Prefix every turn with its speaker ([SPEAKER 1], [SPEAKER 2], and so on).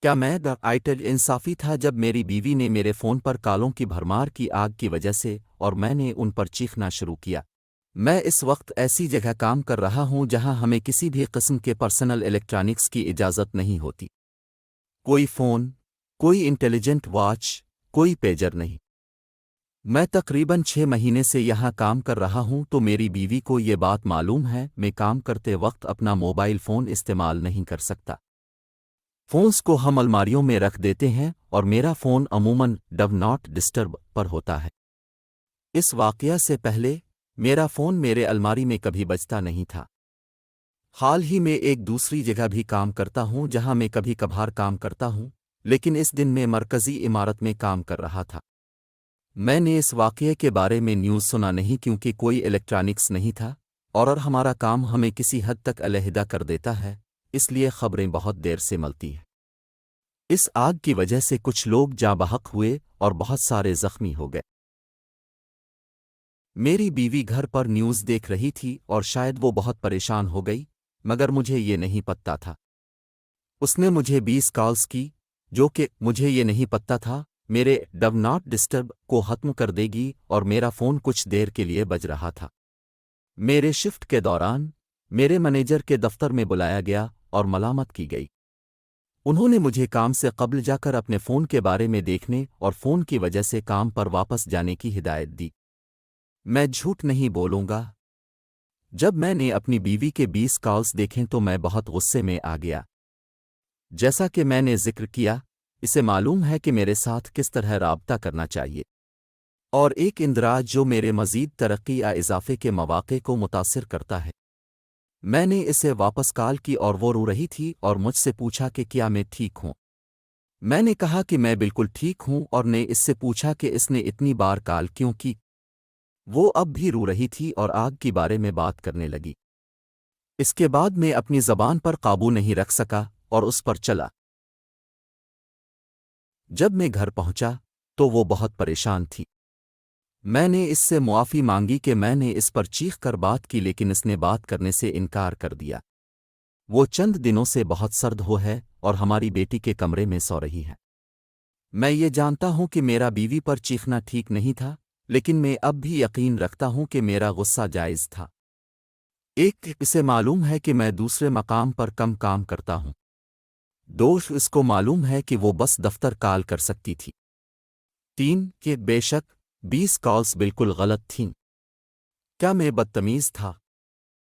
[SPEAKER 1] کیا میں آئیٹل انصافی تھا جب میری بیوی نے میرے فون پر کالوں کی بھرمار کی آگ کی وجہ سے اور میں نے ان پر چیخنا شروع کیا؟ میں اس وقت ایسی جگہ کام کر رہا ہوں جہاں ہمیں کسی بھی قسم کے پرسنل الیکٹرانکس کی اجازت نہیں ہوتی۔ کوئی فون، کوئی انٹیلیجنٹ واچ، کوئی پیجر نہیں۔ میں تقریباً 6 مہینے سے یہاں کام کر رہا ہوں تو میری بیوی کو یہ بات معلوم ہے میں کام کرتے وقت اپنا موبائل فون استعمال نہیں کر سکتا۔ فونز کو ہم الماریوں میں رکھ دیتے ہیں اور میرا فون عموماً ڈو ناٹ ڈسٹرب پر ہوتا ہے۔ اس واقعہ سے پہلے میرا فون میرے الماری میں کبھی بجتا نہیں تھا۔ حال ہی میں ایک دوسری جگہ بھی کام کرتا ہوں جہاں میں کبھی کبھار کام کرتا ہوں، لیکن اس دن میں مرکزی عمارت میں کام کر رہا تھا۔ میں نے اس واقعے کے بارے میں نیوز سنا نہیں کیونکہ کوئی الیکٹرانکس نہیں تھا اور ہمارا کام ہمیں کسی حد تک علیحدہ کر دیتا ہے، اس لیے خبریں بہت دیر سے ملتی ہیں۔ اس آگ کی وجہ سے کچھ لوگ جاں بحق ہوئے اور بہت سارے زخمی ہو گئے۔ میری بیوی گھر پر نیوز دیکھ رہی تھی اور شاید وہ بہت پریشان ہو گئی، مگر مجھے یہ نہیں پتہ تھا۔ اس نے مجھے 20 کالز کی، جو کہ مجھے یہ نہیں پتہ تھا میرے ڈو ناٹ ڈسٹرب کو ختم کر دے گی اور میرا فون کچھ دیر کے لیے بج رہا تھا۔ میرے شفٹ کے دوران میرے مینیجر کے دفتر میں بلایا گیا اور ملامت کی گئی۔ انہوں نے مجھے کام سے قبل جا کر اپنے فون کے بارے میں دیکھنے اور فون کی وجہ سے کام پر واپس جانے کی ہدایت دی۔ میں جھوٹ نہیں بولوں گا، جب میں نے اپنی بیوی کے 20 کالز دیکھیں تو میں بہت غصے میں آ گیا۔ جیسا کہ میں نے ذکر کیا، اسے معلوم ہے کہ میرے ساتھ کس طرح رابطہ کرنا چاہیے، اور ایک اندراج جو میرے مزید ترقی یا اضافے کے مواقع کو متاثر کرتا ہے۔ میں نے اسے واپس کال کی اور وہ رو رہی تھی اور مجھ سے پوچھا کہ کیا میں ٹھیک ہوں۔ میں نے کہا کہ میں بالکل ٹھیک ہوں اور نے اس سے پوچھا کہ اس نے اتنی بار کال کیوں کی۔ وہ اب بھی رو رہی تھی اور آگ کے بارے میں بات کرنے لگی۔ اس کے بعد میں اپنی زبان پر قابو نہیں رکھ سکا اور اس پر چلا۔ جب میں گھر پہنچا تو وہ بہت پریشان تھی۔ میں نے اس سے معافی مانگی کہ میں نے اس پر چیخ کر بات کی، لیکن اس نے بات کرنے سے انکار کر دیا۔ وہ چند دنوں سے بہت سرد ہو ہے اور ہماری بیٹی کے کمرے میں سو رہی ہے۔ میں یہ جانتا ہوں کہ میرا بیوی پر چیخنا ٹھیک نہیں تھا، لیکن میں اب بھی یقین رکھتا ہوں کہ میرا غصہ جائز تھا۔ ایک، اسے معلوم ہے کہ میں دوسرے مقام پر کم کام کرتا ہوں۔ دو، اس کو معلوم ہے کہ وہ بس دفتر کال کر سکتی تھی۔ 3، کہ بے شک 20 کالز بالکل غلط تھیں۔ کیا میں بدتمیز تھا؟